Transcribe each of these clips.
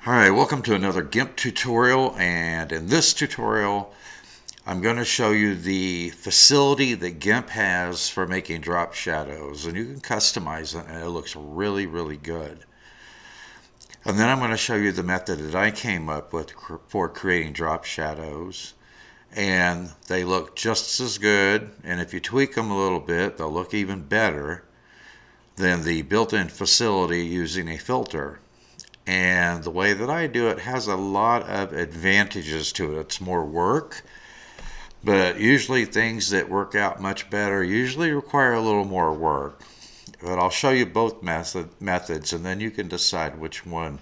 Hi, welcome to another GIMP tutorial, and in this tutorial I'm going to show you the facility that GIMP has for making drop shadows, and you can customize it and it looks really good. And then I'm going to show you the method that I came up with for creating drop shadows, and they look just as good, and if you tweak them a little bit they'll look even better than the built-in facility using a filter. And the way that I do it has a lot of advantages to it. It's more work, but usually things that work out much better usually require a little more work. But I'll show you both methods, and then you can decide which one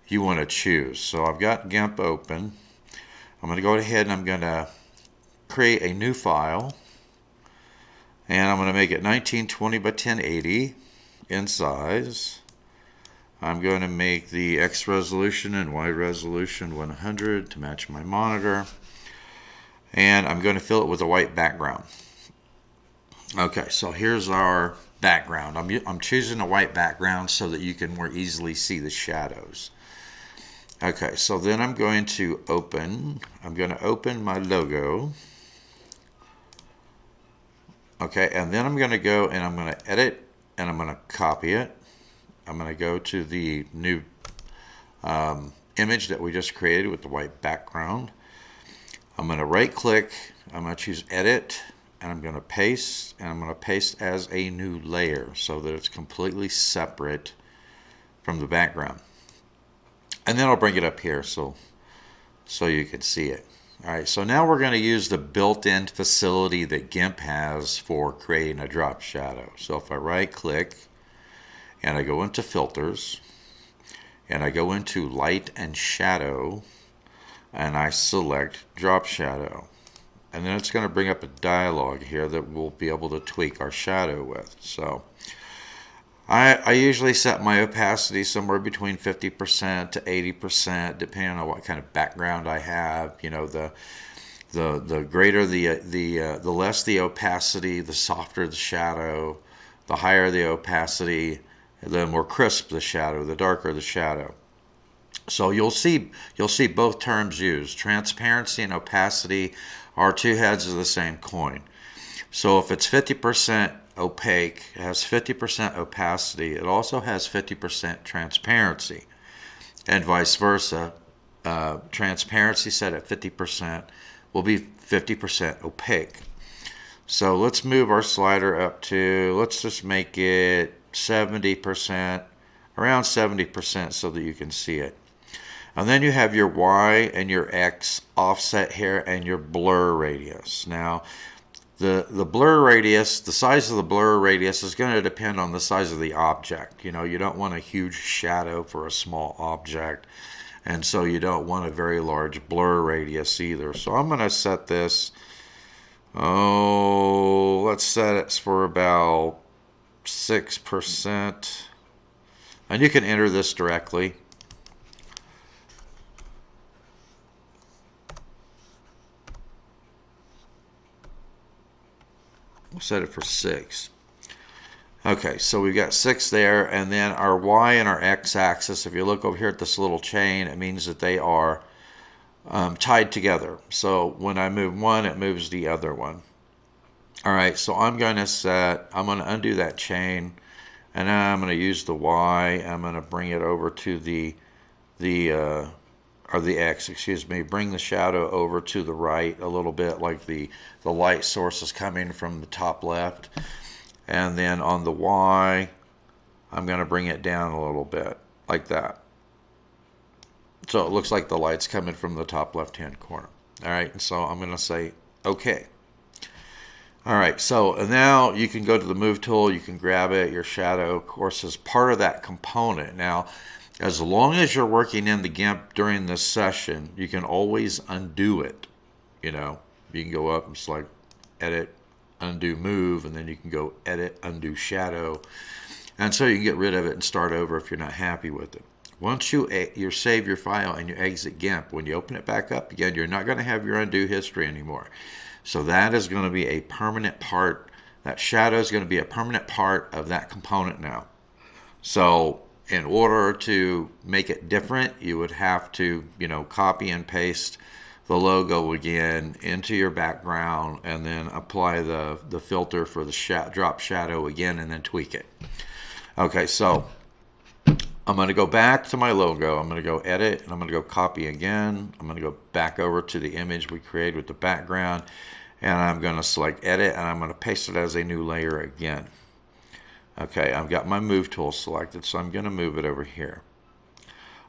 you want to choose. So I've got GIMP open. I'm going to go ahead and I'm going to create a new file, and I'm going to make it 1920 by 1080 in size. I'm going to make the X resolution and Y resolution 100 to match my monitor, and I'm going to fill it with a white background. Okay, so here's our background. I'm choosing a white background so that you can more easily see the shadows. Okay, so then I'm going to open my logo. Okay, and then I'm going to go and I'm going to edit and I'm going to copy it. I'm going to go to the new image that we just created with the white background. I'm going to right click, I'm going to choose edit, and I'm going to paste, and I'm going to paste as a new layer so that it's completely separate from the background. And then I'll bring it up here so you can see it. Alright, so now we're going to use the built-in facility that GIMP has for creating a drop shadow. So if I right click, and I go into filters, and I go into light and shadow, and I select drop shadow, and then it's going to bring up a dialog here that we'll be able to tweak our shadow with. So I usually set my opacity somewhere between 50% to 80%, depending on what kind of background I have. You know, the greater the less the opacity, the softer the shadow. The higher the opacity, the more crisp the shadow, the darker the shadow. So you'll see both terms used. Transparency and opacity are two heads of the same coin. So if it's 50% opaque, it has 50% opacity, it also has 50% transparency, and vice versa. Transparency set at 50% will be 50% opaque. So let's move our slider up to, let's just make it 70%, around 70% so that you can see it. And then you have your Y and your X offset here and your blur radius. Now the blur radius, the size of the blur radius is going to depend on the size of the object. You know, you don't want a huge shadow for a small object, and so you don't want a very large blur radius either. So I'm going to set this, let's set it for about 6%, and you can enter this directly. We'll set it for 6. Okay, so we've got 6 there, and then our Y and our X axis, if you look over here at this little chain, it means that they are tied together. So when I move one, it moves the other one. Alright, so I'm going to undo that chain, and now I'm going to use the Y. I'm going to bring it over to the X, excuse me, bring the shadow over to the right a little bit, like the light source is coming from the top left. And then on the Y, I'm going to bring it down a little bit, like that. So it looks like the light's coming from the top left-hand corner. Alright, and so I'm going to say OK. Alright, so now you can go to the Move tool, you can grab it. Your shadow, of course, is part of that component. Now, as long as you're working in the GIMP during this session, you can always undo it. You know, you can go up and select Edit, Undo Move, and then you can go Edit, Undo Shadow. And so you can get rid of it and start over if you're not happy with it. Once you save your file and you exit GIMP, when you open it back up again, you're not going to have your undo history anymore. So that is going to be a permanent part. That shadow is going to be a permanent part of that component now. So in order to make it different, you would have to, copy and paste the logo again into your background and then apply the filter for the drop shadow again and then tweak it. Okay, so I'm going to go back to my logo. I'm going to go edit and I'm going to go copy again. I'm going to go back over to the image we created with the background and I'm going to select edit and I'm going to paste it as a new layer again. Okay, I've got my move tool selected, so I'm going to move it over here.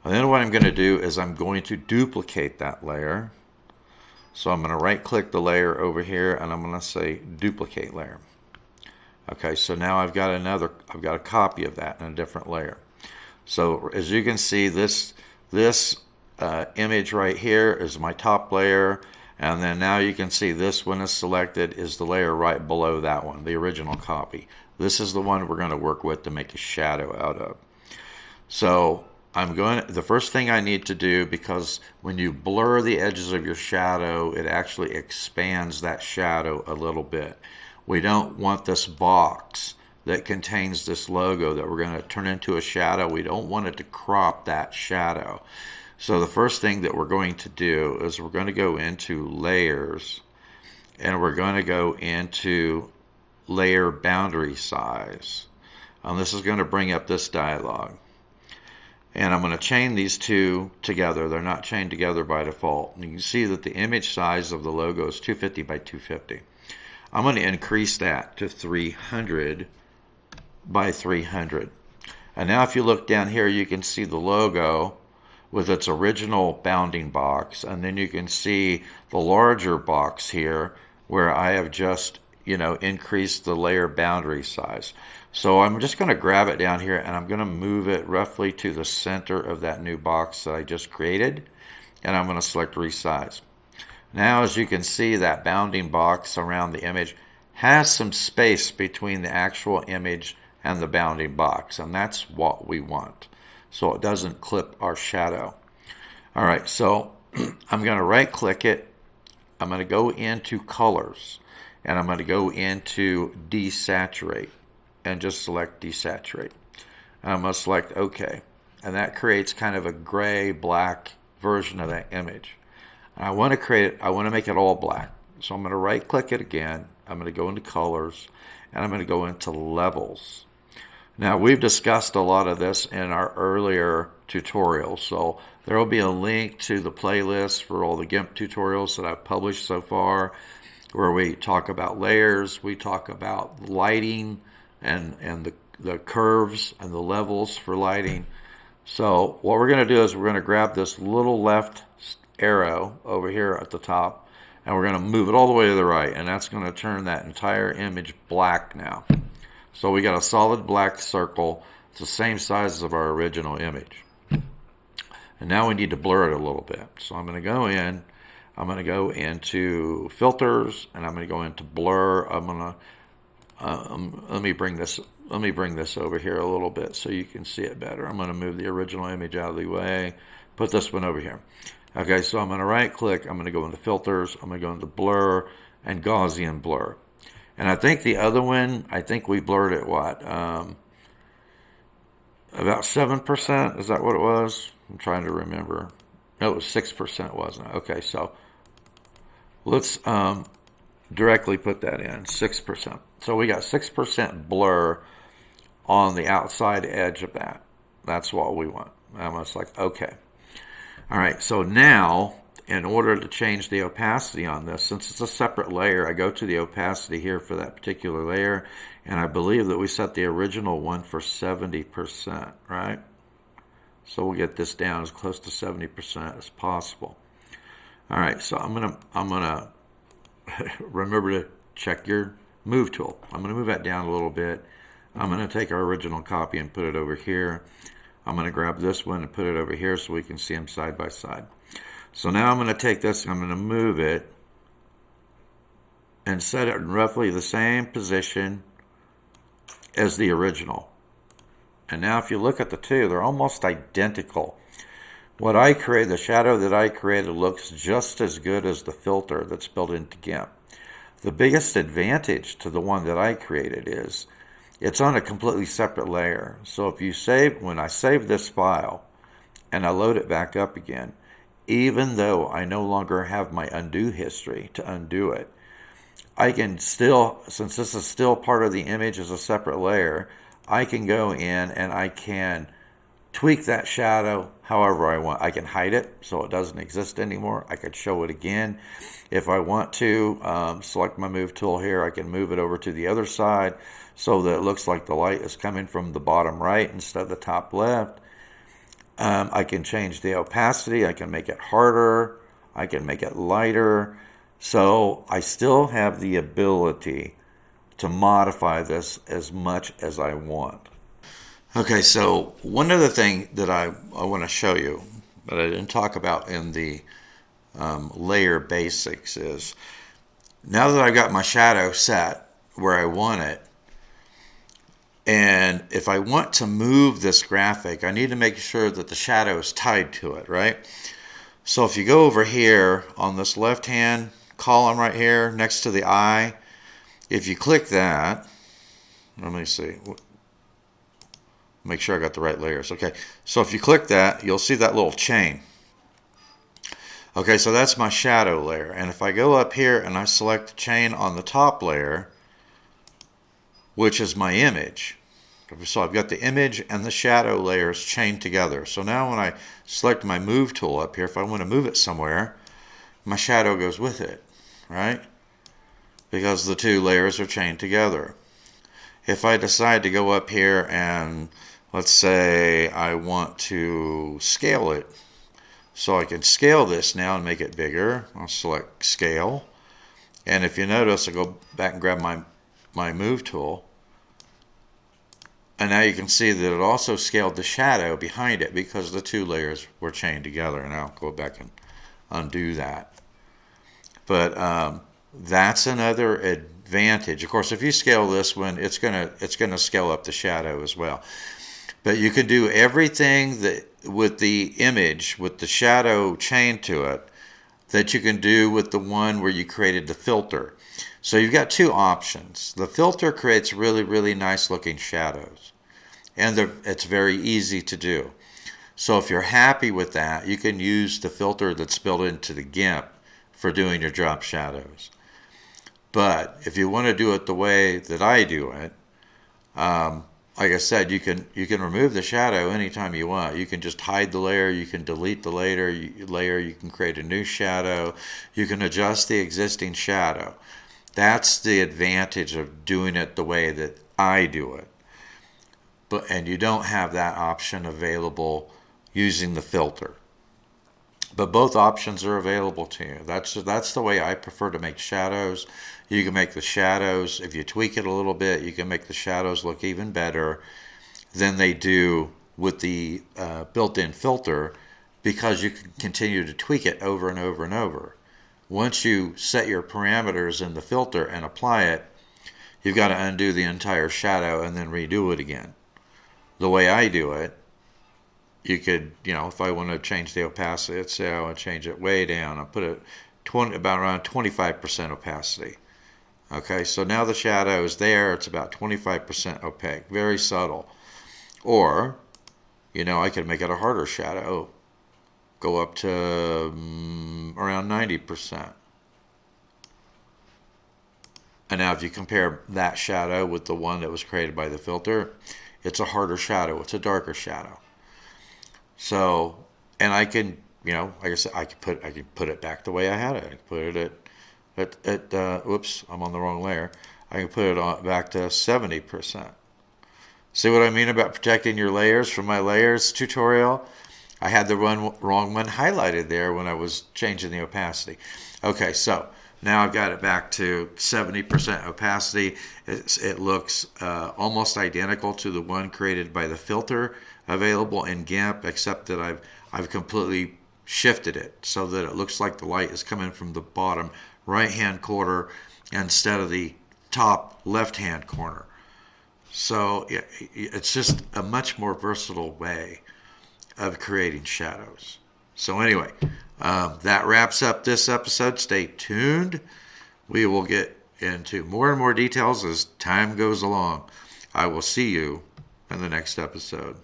And then what I'm going to do is I'm going to duplicate that layer. So I'm going to right click the layer over here and I'm going to say duplicate layer. Okay, so now I've got a copy of that in a different layer. So as you can see, this image right here is my top layer, and then now you can see this one is selected is the layer right below that one, the original copy. This is the one we're going to work with to make a shadow out of. So the first thing I need to do, because when you blur the edges of your shadow, it actually expands that shadow a little bit. We don't want this box that contains this logo that we're going to turn into a shadow. We don't want it to crop that shadow. So the first thing that we're going to do is we're going to go into layers and we're going to go into layer boundary size. And this is going to bring up this dialog. And I'm going to chain these two together. They're not chained together by default. And you can see that the image size of the logo is 250 by 250. I'm going to increase that to 300 by 300. And now if you look down here, you can see the logo with its original bounding box. And then you can see the larger box here where I have just, increased the layer boundary size. So I'm just going to grab it down here and I'm going to move it roughly to the center of that new box that I just created. And I'm going to select resize. Now, as you can see, that bounding box around the image has some space between the actual image and the bounding box, and that's what we want, so it doesn't clip our shadow. All right, so I'm going to right click it. I'm going to go into colors and I'm going to go into desaturate and just select desaturate. And I'm going to select OK, and that creates kind of a gray black version of that image. And I want to make it all black. So I'm going to right click it again. I'm going to go into colors and I'm going to go into levels. Now, we've discussed a lot of this in our earlier tutorials, so there will be a link to the playlist for all the GIMP tutorials that I've published so far, where we talk about layers, we talk about lighting and the curves and the levels for lighting. So what we're going to do is we're going to grab this little left arrow over here at the top, and we're going to move it all the way to the right, and that's going to turn that entire image black now. So we got a solid black circle. It's the same size as our original image. And now we need to blur it a little bit. So I'm going to go in. I'm going to go into filters, and I'm going to go into blur. I'm going to let me bring this over here a little bit so you can see it better. I'm going to move the original image out of the way. Put this one over here. Okay, so I'm going to right click. I'm going to go into filters. I'm going to go into blur and Gaussian blur. And I think the other one, we blurred it, about 7%? Is that what it was? I'm trying to remember. No, it was 6%, wasn't it? Okay, so let's directly put that in, 6%. So we got 6% blur on the outside edge of that. That's what we want. I'm going to select OK. All right, so now, in order to change the opacity on this, since it's a separate layer, I go to the opacity here for that particular layer, and I believe that we set the original one for 70%, right? So we'll get this down as close to 70% as possible. All right, so I'm gonna remember to check your move tool. I'm gonna move that down a little bit. I'm gonna take our original copy and put it over here. I'm gonna grab this one and put it over here so we can see them side by side. So now I'm going to take this and I'm going to move it and set it in roughly the same position as the original. And now if you look at the two, they're almost identical. What I created, the shadow that I created, looks just as good as the filter that's built into GIMP. The biggest advantage to the one that I created is it's on a completely separate layer. So if you save, when I save this file and I load it back up again, even though I no longer have my undo history to undo it, I can still, since this is still part of the image as a separate layer, I can go in and I can tweak that shadow however I want. I can hide it so it doesn't exist anymore. I could show it again. If I want to, select my move tool here, I can move it over to the other side so that it looks like the light is coming from the bottom right instead of the top left. I can change the opacity. I can make it harder. I can make it lighter. So I still have the ability to modify this as much as I want. Okay, so one other thing that I want to show you, but I didn't talk about in the layer basics, is now that I've got my shadow set where I want it, and if I want to move this graphic, I need to make sure that the shadow is tied to it, right? So if you go over here on this left-hand column right here next to the eye, if you click that, let me see, make sure I got the right layers. Okay, so if you click that, you'll see that little chain. Okay, so that's my shadow layer. And if I go up here and I select the chain on the top layer, which is my image. So I've got the image and the shadow layers chained together. So now when I select my move tool up here, if I want to move it somewhere, my shadow goes with it, right? Because the two layers are chained together. If I decide to go up here and let's say I want to scale it, so I can scale this now and make it bigger, I'll select scale. And if you notice, I'll go back and grab my move tool. And now you can see that it also scaled the shadow behind it because the two layers were chained together. And I'll go back and undo that. But that's another advantage. Of course, if you scale this one, it's gonna scale up the shadow as well. But you can do everything that with the image, with the shadow chained to it, that you can do with the one where you created the filter. So you've got two options. The filter creates really, really nice looking shadows. And it's very easy to do. So if you're happy with that, you can use the filter that's built into the GIMP for doing your drop shadows. But if you want to do it the way that I do it, like I said, you can remove the shadow anytime you want. You can just hide the layer, you can delete the layer, you can create a new shadow, you can adjust the existing shadow. That's the advantage of doing it the way that I do it. And you don't have that option available using the filter. But both options are available to you. That's the way I prefer to make shadows. You can make the shadows, if you tweak it a little bit, you can make the shadows look even better than they do with the built-in filter, because you can continue to tweak it over and over and over. Once you set your parameters in the filter and apply it, you've got to undo the entire shadow and then redo it again. The way I do it, you could, if I want to change the opacity, let's say I want to change it way down, I'll put it about around 25% opacity. Okay, so now the shadow is there, it's about 25% opaque, very subtle. Or, I could make it a harder shadow, go up to around 90%. And now if you compare that shadow with the one that was created by the filter, it's a harder shadow, it's a darker shadow. So, and I can, like I said, I can put it back the way I had it. I can put it at whoops, I'm on the wrong layer. I can put it back to 70%. See what I mean about protecting your layers from my layers tutorial? I had the wrong one highlighted there when I was changing the opacity. Okay, so now I've got it back to 70% opacity. It looks almost identical to the one created by the filter available in GIMP, except that I've completely shifted it so that it looks like the light is coming from the bottom right-hand corner instead of the top left-hand corner. So it's just a much more versatile way of creating shadows. So anyway, that wraps up this episode. Stay tuned. We will get into more and more details as time goes along. I will see you in the next episode.